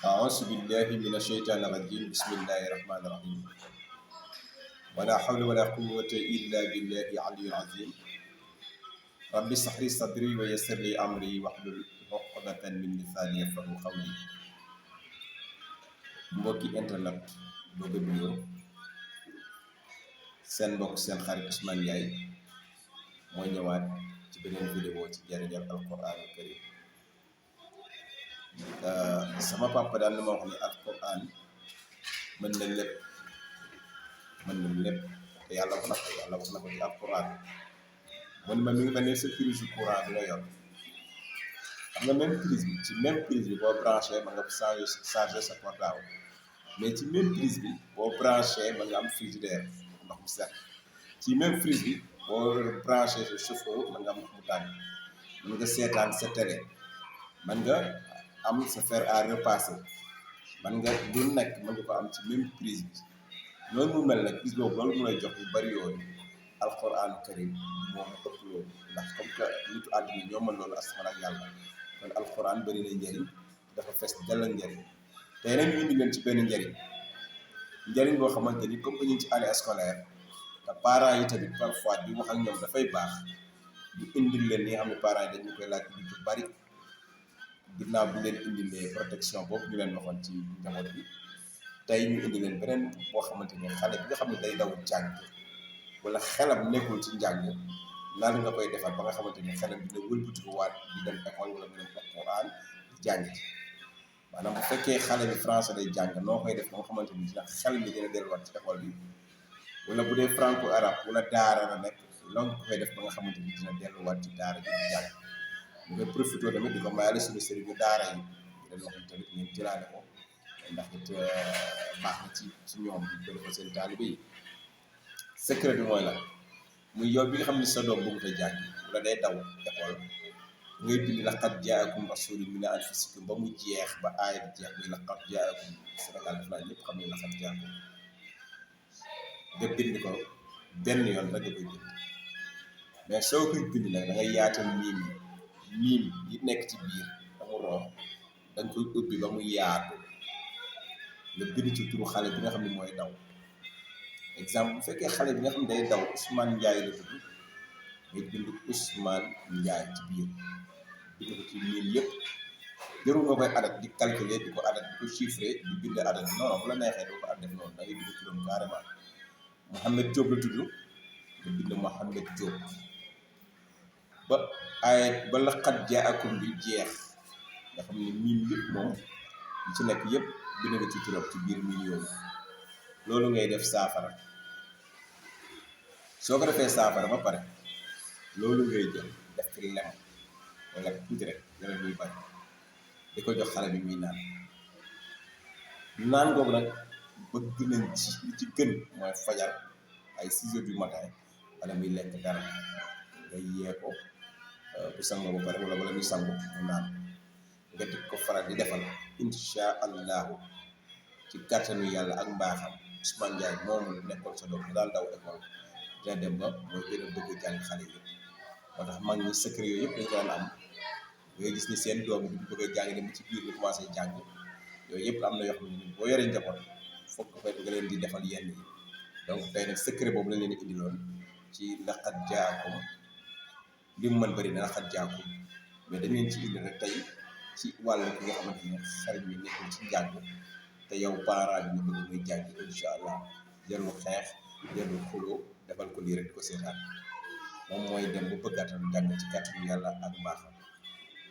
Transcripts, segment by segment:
أعوذ بالله من الشيطان الرجيم بسم الله الرحمن الرحيم ولا حول ولا قوة إلا بالله العلي العظيم رب اشرح لي صدري ويسر لي أمري واحلل عقدة من لساني يفقهوا قولي mbokki internet bëgg nuyoo seen mbokk seen xarit Ousmane Ndiaye mooy ñëwaat ci beneen vidéo ci njariñal alquraanul karim sama papa daan na ma wax ni alquran mën na lépp te yàlla wax na ko ci alquran man ma mi ngi mel ne sa prise courant bi nga yor xam nga même prise bi ci même prise bi boo branché ma nga chargé sa portable mais ci même prise bi boo branché ma nga am frigidaire ndox mu set ci même prise bi boo branché sa chauffe-eau ma nga am ndox mu tàng mën nga seetaan sa télé man nga am sa fer à repasser man nga lu nekk mën nga ko am ci même prise bi loolu mu mel nag prise boobu loolu mu lay jox yu bari yooyu alquran karim moom ëpp loolu ndax comme que nitu àdduna ñoo mën loolu asman ak yàlla kon alquran bari na njëriñ dafa fes dell ak njëriñ tey nag ñu indi leen ci benn njëriñ boo xamante ni comme que ñu ngi ci année scolaire te parents yi tamit parfois di wax ak ñoom dafay baax ñu indil leen li nga xam ne parents yi dañu koy laaj lu ci bari ginnaaw bi leen indilee protection boobu ñu leen waxoon ci njaboot bi tey ñu indi leen beneen boo xamante ni xale bi nga xam ne day daw jàng wala xelam nekkul ci njàng lan nga koy defal ba nga xamante ni xelam dina wëlbatiku waat di dem école wala mu dem alquran di jàng ci maanaam bu fekkee xale bi français day jàng noo koy def ba nga xamante ni dina xel mi dina delluwaat ci école bi wala bu dee franco arabe wala daara la nekk loo nga koy def ba nga xamante ni dina delluwaat ci daara ji di jàng ñu koy profité tamit di ko mayale suñu sëriñu daara yi di leen wax tamit ngeen jëlaale ko ndax it baax na ci ñoom di ko defal seen taalibe yi secret bi mooy la muy yow bi nga xam ne sa doom bëgg a jàng wala day daw école ngay bind laqad jaakum rasulun min anfusikum ba mu jeex ba aaya bi jeex muy laqad jaakum Sénégal def naa ñëpp xam ne laqad jaakum nga bind ko benn yoon rek nga koy bind mais soo koy bind nag da ngay yaatal miim yi nekk ci biir ba mu romb da nga koy ubbi ba mu yaatu nga bind ci turu xale bi nga xam ne mooy daw exemple bu fekkee xale bi nga xam ne day daw Ousmane Ndiaye la tudd nga bind Ousmane Ndiaye ci biir bind ko ci miim yëpp jarul nga koy adat di calculer di ko adat di ko chiffrer di bind adat non non bu la neexee doo ko adat noonu da ngay bind turam carrément Mouhamed Diop la tudd nga bind Mouhamed Diop ba ay ba laqad jaakum bi jeex nga xam ne miim yëpp moom li ci nekk yëpp bind nga ci turam ci biir miim yooyu loolu ngay def saafara soo ko defee saafara ba pare loolu ngay jël def ci lem wala tuuti rek dara muy bari di ko jox xale bi muy naan googu nag bëgg nañ ci li ci gën mooy fajar ay 6 heures du matin wala muy lekk dara nga yee ko bu sangoo ba pare wala muy sangu mu naan nga di ko faral di defal insha allahu ci kàttanu yàlla ak mbaaxam Ousmane Ndiaye moomu nekkoon sa doom daal daw école dina dem ba mooy gën a bëgg jàng xale yëpp moo tax mag ñi secret yooyu yëpp dañ ko daan am ngay gis ni seen doom bi bëgg a jàng dem ci biir ñu commencé jàng yooyu yëpp am na yoo xam ne boo yoree njaboot foog nga leen di defal yenn yi donc tey nag secret boobu lañ leen indiloon ci laqad jaakum li mu mën bëri na laqad jaakum mais dañ leen ci indi rek tey ci wàllu ki nga xamante ne xel mi nekkul ci njàng te yow parent bi ñu bëgg muy jàng incha allah jarul xeex jarul xuloo defal ko lii rek di ko seetaan moom mooy dem bu bëggaatal jàng ci kàttanu yàlla ak mbaaxam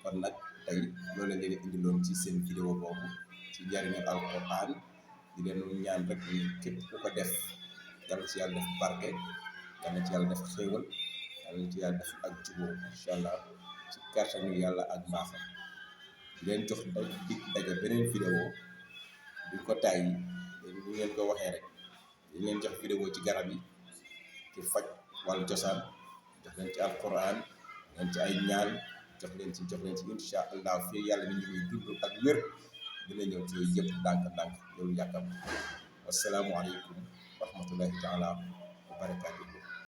kon nag tey loolu la leen indiloon ci seen vidéo boobu ci njariñu alquran di leen ñaan rek ni képp ku ko def yàlla ci yàlla def barke yàlla ci yàlla def xéewal yàlla ci yàlla def ak jubóo incha allah ci kàttanu yàlla ak mbaaxam di leen jox dig daje beneen vidéo duñ ko tàyyi ñu ngeen ko waxee rek dañ leen jox vidéo ci garab yi ci faj wàllu cosaan jox leen ci alquran leen ci ay ñaan jox leen ci insha allah fii yàlla ni ñu ngi dund ak wér dina ñëw ci yooyu yëpp ndànk loolu yàkkam wasalaamu aleykum wa rahmatullahi taala wa barakaatu